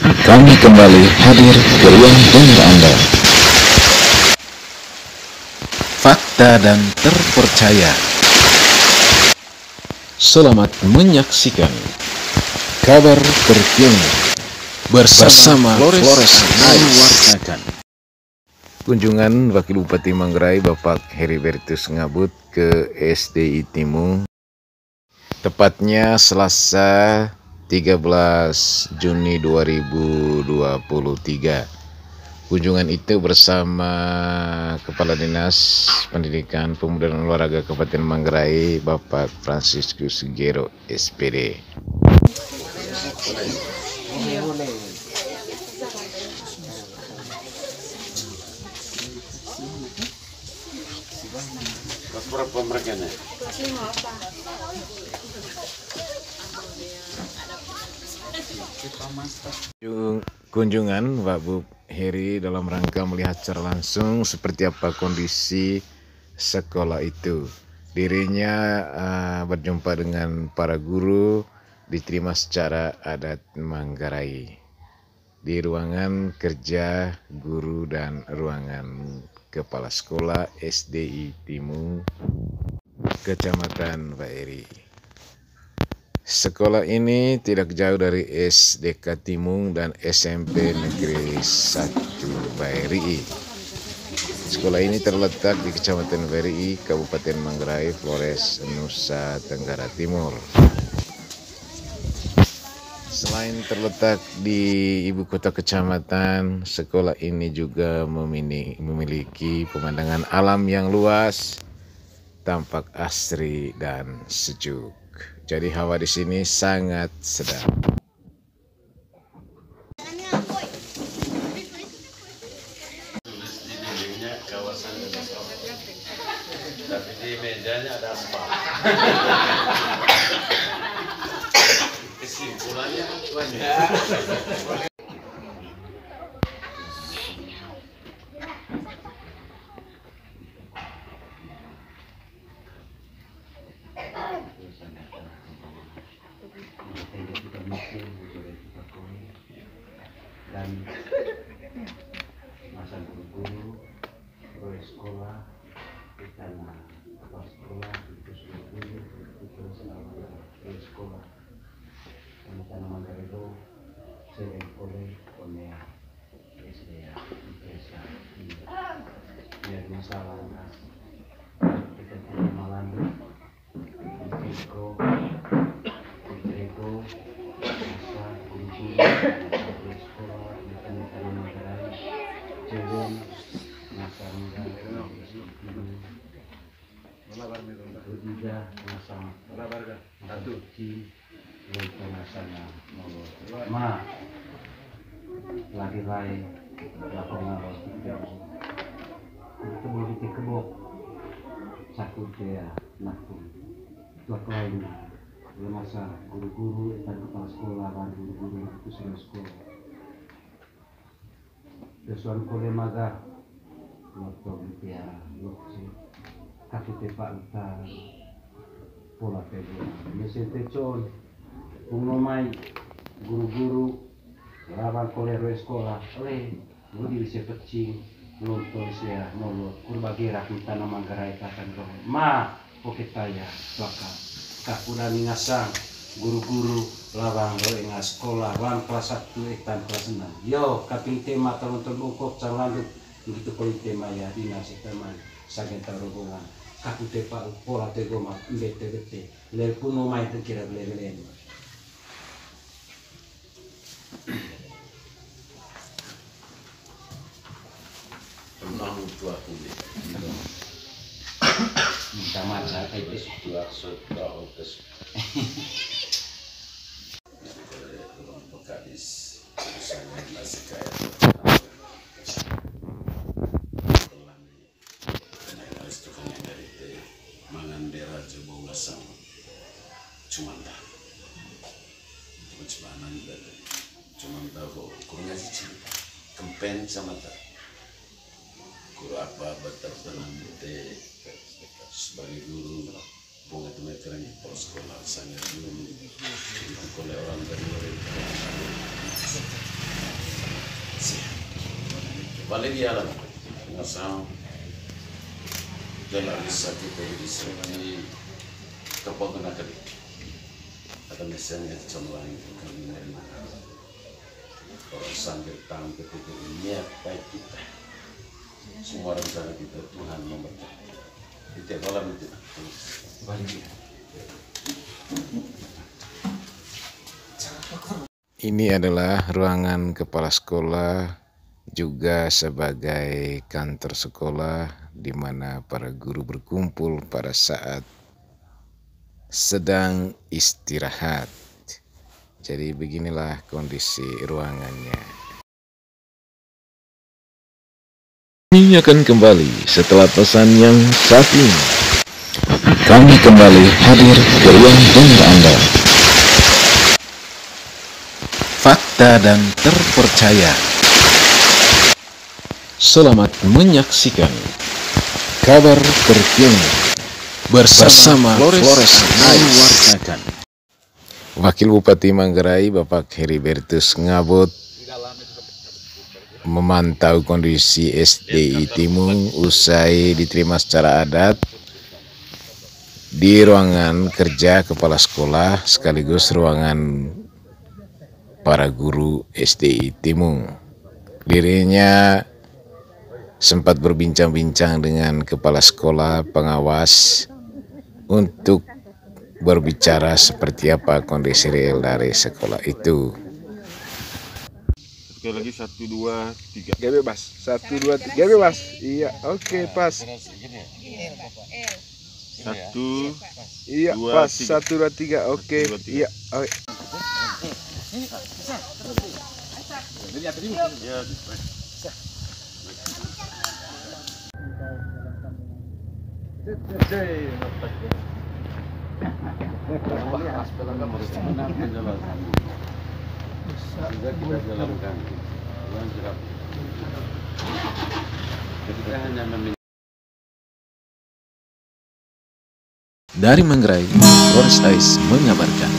Kami kembali hadir ke ruang dengar Anda. Fakta dan terpercaya. Selamat menyaksikan kabar terkini bersama Flores mewartakan. Kunjungan Wakil Bupati Manggarai Bapak Heribertus Ngabut ke SDI Timung, tepatnya Selasa 13 Juni 2023. Kunjungan itu bersama Kepala Dinas Pendidikan Pemuda dan Olahraga Kabupaten Manggarai Bapak Franciscus Gero SPD. Berapa mereka nih? Kunjungan Pak Bu Heri dalam rangka melihat secara langsung seperti apa kondisi sekolah itu. Dirinya berjumpa dengan para guru, diterima secara adat Manggarai di ruangan kerja guru dan ruangan kepala sekolah SDI Timung, Kecamatan Pak Heri. Sekolah ini tidak jauh dari SDK Timung dan SMP Negeri 1 Bairi. Sekolah ini terletak di Kecamatan Bairi, Kabupaten Manggarai, Flores, Nusa Tenggara Timur. Selain terletak di ibu kota kecamatan, sekolah ini juga memiliki pemandangan alam yang luas, tampak asri dan sejuk. Jadi hawa di sini sangat sedap. Di dindingnya kawasan tapi di mejanya ada aspal. Kesimpulannya banyak. Dan masa guru-guru sekolah kita kepala sekolah itu sudah guru itu selama sekolah kami tanam Manggarai itu sering oleh SDA desa ini masalah kita punya malandu Iko masa guru-guru sekolah di tanam Manggarai Jelen masa Rudida masa Tuki untuk masanya ma lagi lain lapangan itu boleh dikebok satu dia nakun tua lain masa guru-guru dan kepala sekolah dan guru-guru itu sudah sekolah Desuan kole maga waktu dia lokasi kaki tepak utar pola pego mesin tecon pengomai guru-guru lawan kole sekolah oleh budi bisa pecing nonton saya nolot kurbagi rakyat tanah Manggarai katan roh ma poket taya belakang kakudan ngasang guru-guru lawang roe nga sekolah wan kelas 1 etan kelas 6 yo kaping tema talon terbungkok calandu begitu poin tema ya dinas teman sagen tarobongan kaku tepa pola tegoma bete ler puno mai kira belen Pernah tua kulit. minta maca itu Tua suka otus. Kadis usahanya masih kaya. Dari mangandera jebonga sama cuman dah cumanan dari cuman tahu kurangnya sih kempen sama tak kurang apa betul tenang bete sebagai guru bunga itu mereka yang di sekolah sangat belum itu oleh orang dari luar Balik di alam, ngasal jalan bisa kita di sini kapal kena kali. Ada misalnya sama lain kami menerima orang sambil tangan ketika niat baik kita. Semua rencana kita Tuhan memberkati. Kita malam itu balik. Ini adalah ruangan kepala sekolah, juga sebagai kantor sekolah di mana para guru berkumpul pada saat sedang istirahat. Jadi beginilah kondisi ruangannya. Kami akan kembali setelah pesan yang satu ini. Kami kembali hadir ke ruang dengar Anda. Fakta dan terpercaya. Selamat menyaksikan kabar terkini bersama Flores mewartakan. Wakil Bupati Manggarai Bapak Heribertus Ngabot memantau kondisi SDI Timung usai diterima secara adat di ruangan kerja kepala sekolah sekaligus ruangan para guru SDI Timung. Dirinya sempat berbincang-bincang dengan kepala sekolah pengawas untuk berbicara seperti apa kondisi real dari sekolah itu. Sekali lagi 1, 2, 3. Gak bebas. 1, 2, 3. Gak bebas. Iya, oke, pas. 1, Iya, 2, pas. 3. 1, 2, 3. Oke. 1, 2, 3. Iya, oke. Ya, Sudah kita jalankan. Kita hanya meminta. Dari Manggarai, Flores Ais mengabarkan.